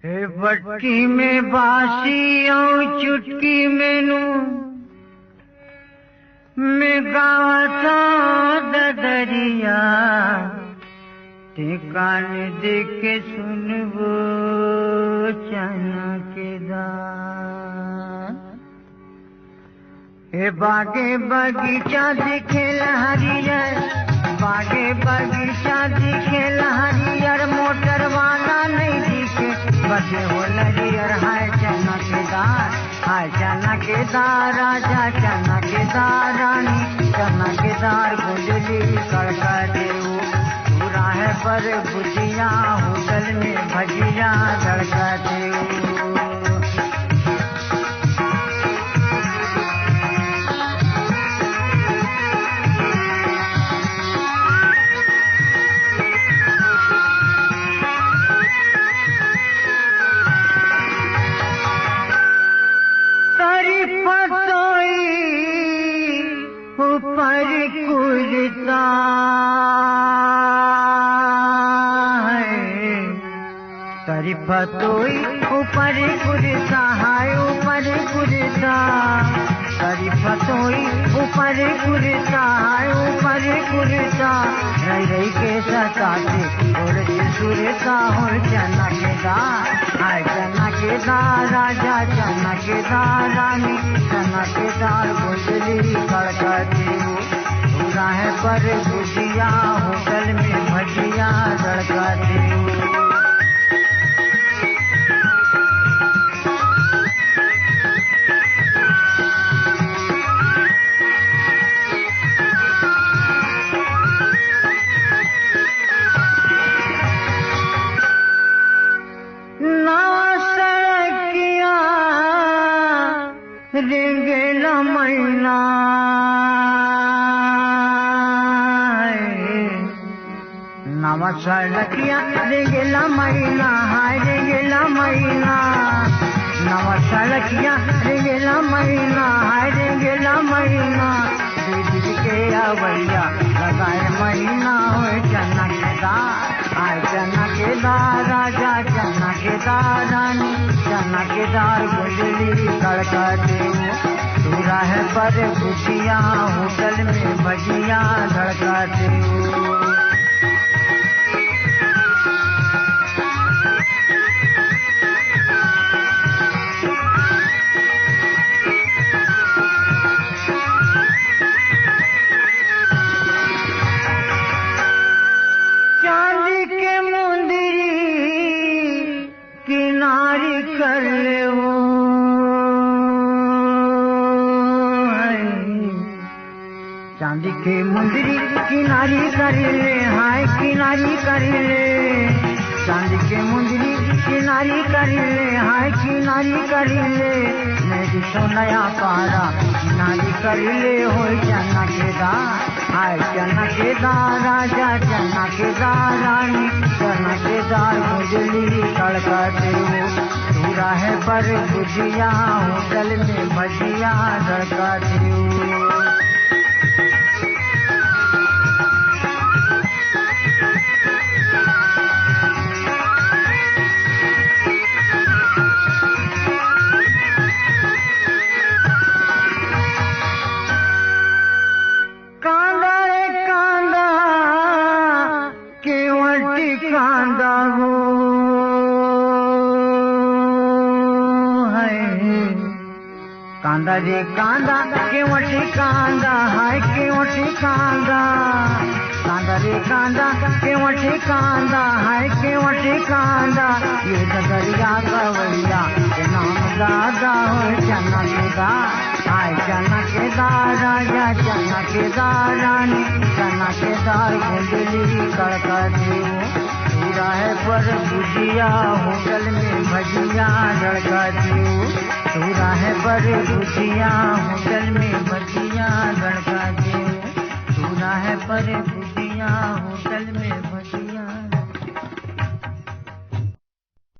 हे बटकी में बासी और चुटकी में नूं में गावता ददरिया ते कान दे के सुनबो चना के दान। हे बागे बगीचा दिखे हरियर, बागे बगीचा दिखे हरियर, मोटर वाला नहीं दिखे बसे हो लरियर। हाय चना के दार, हाय चना के दार, राजा चना के दार, रानी चना के दार, गुजली कड़का देऊ पूरा है पर भुजिया, होटल में भजिया धड़का देऊ। ऊपर कुरता है तरी पतोई, ऊपर कुरता है, ऊपर कुरता तरी पतोई, ऊपर कुरता है, ऊपर कुरता रही रही के सताते और सुरता हो चना के दार। हाय चना के दार, राजा चना के दार, रानी चना के दार, गुजली कड़का देऊ पूरा है पर भुजिया, होटल में भजिया धड़का देऊ। रेंगेला मैना नवा सड़किया, रेंगेला मैना हाय, रेंगेला मैना नवा सड़किया, रेंगेला मैना हाय, रेंगेला मैना दिल के अवैया लगाए मैना हो चना के दार। हाय चना के दार, राजा चना के दार, रानी चना के दार, गुजली कड़का देऊ पूरा है पर भुजिया, होटल में भजिया धड़का देऊ। चांदी के मुंदरी किनारी कर ले वो, चांदी के मुंदरी किनारी कर ले, हाय किनारी कर ले, चांदी के मुंदरी किनारी कर ले, हाय किनारी कर ले, मेरी सोनया पारा किनारी कर ले हो चना के दार। हाय चना के दार, राजा चना के दार, रानी चना के दार, गुजली कड़का देऊ पूरा है पर भुजिया, होटल में भजिया धड़का देऊ। कांदा वो है कांदा रे कांदा केवटी कांदा हाय, केवटी कांदा कांदा रे कांदा केवटी कांदा हाय, केवटी कांदा ये दरिया गवैया के नाम दादा हो चना के दार। हाय चना के दार, राजा चना के दार, रानी चना के दार, गुजली कड़का देऊ पूरा है पर भुजिया, होटल में भजिया धड़का देऊ पूरा है पर भुजिया, होटल में भजिया